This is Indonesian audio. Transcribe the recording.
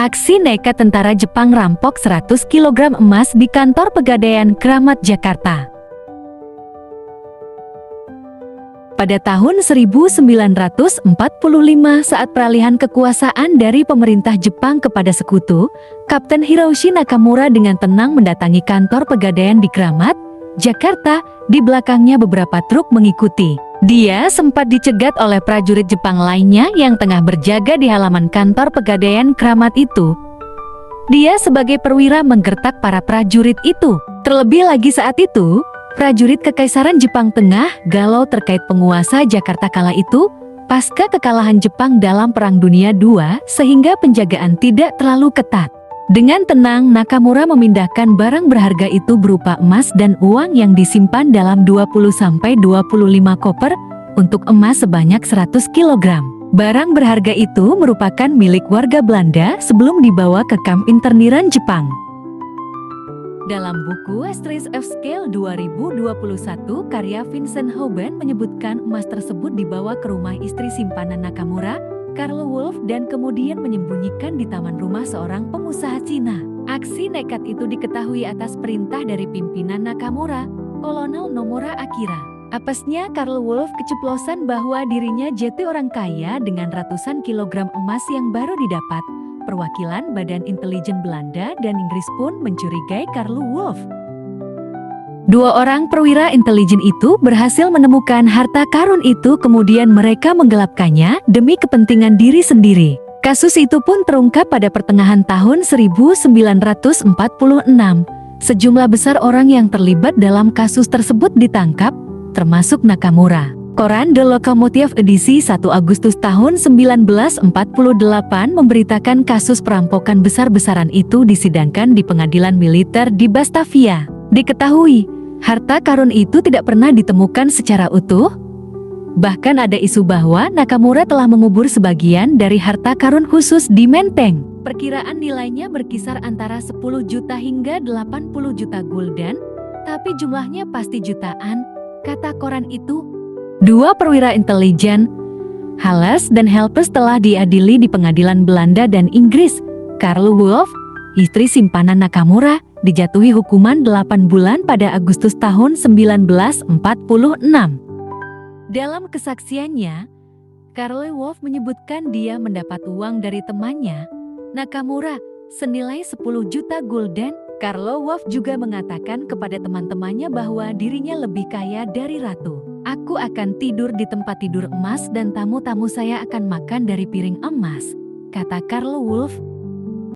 Aksi nekat tentara Jepang rampok 100 kg emas di kantor Pegadaian Kramat, Jakarta. Pada tahun 1945, saat peralihan kekuasaan dari pemerintah Jepang kepada sekutu, Kapten Hiroshi Nakamura dengan tenang mendatangi kantor Pegadaian di Kramat, Jakarta. Di belakangnya beberapa truk mengikuti. Dia sempat dicegat oleh prajurit Jepang lainnya yang tengah berjaga di halaman kantor Pegadaian Kramat itu. Dia sebagai perwira menggertak para prajurit itu. Terlebih lagi saat itu, prajurit Kekaisaran Jepang tengah galau terkait penguasa Jakarta kala itu, pasca kekalahan Jepang dalam Perang Dunia II, sehingga penjagaan tidak terlalu ketat. Dengan tenang, Nakamura memindahkan barang berharga itu berupa emas dan uang yang disimpan dalam 20-25 koper untuk emas sebanyak 100 kg. Barang berharga itu merupakan milik warga Belanda sebelum dibawa ke kamp interniran Jepang. Dalam buku Stress of Scale 2021, karya Vincent Houben menyebutkan emas tersebut dibawa ke rumah istri simpanan Nakamura, Carlo Wolf, dan kemudian menyembunyikan di taman rumah seorang pengusaha Cina. Aksi nekat itu diketahui atas perintah dari pimpinan Nakamura, Kolonel Nomura Akira. Apesnya, Carlo Wolf keceplosan bahwa dirinya jeti orang kaya dengan ratusan kilogram emas yang baru didapat. Perwakilan Badan Intelijen Belanda dan Inggris pun mencurigai Carlo Wolf. Dua orang perwira intelijen itu berhasil menemukan harta karun itu, kemudian mereka menggelapkannya demi kepentingan diri sendiri. Kasus itu pun terungkap pada pertengahan tahun 1946. Sejumlah besar orang yang terlibat dalam kasus tersebut ditangkap, termasuk Nakamura. Koran The Locomotive edisi 1 Agustus tahun 1948 memberitakan kasus perampokan besar-besaran itu disidangkan di pengadilan militer di Batavia. Diketahui, harta karun itu tidak pernah ditemukan secara utuh. Bahkan ada isu bahwa Nakamura telah mengubur sebagian dari harta karun khusus di Menteng. Perkiraan nilainya berkisar antara 10 juta hingga 80 juta gulden, tapi jumlahnya pasti jutaan, kata koran itu. Dua perwira intelijen, Hales dan Helpers, telah diadili di pengadilan Belanda dan Inggris. Carlo Wolf, istri simpanan Nakamura, dijatuhi hukuman 8 bulan pada Agustus tahun 1946. Dalam kesaksiannya, Carlo Wolf menyebutkan dia mendapat uang dari temannya, Nakamura, senilai 10 juta gulden. Carlo Wolf juga mengatakan kepada teman-temannya bahwa dirinya lebih kaya dari ratu. Aku akan tidur di tempat tidur emas dan tamu-tamu saya akan makan dari piring emas, kata Carlo Wolf.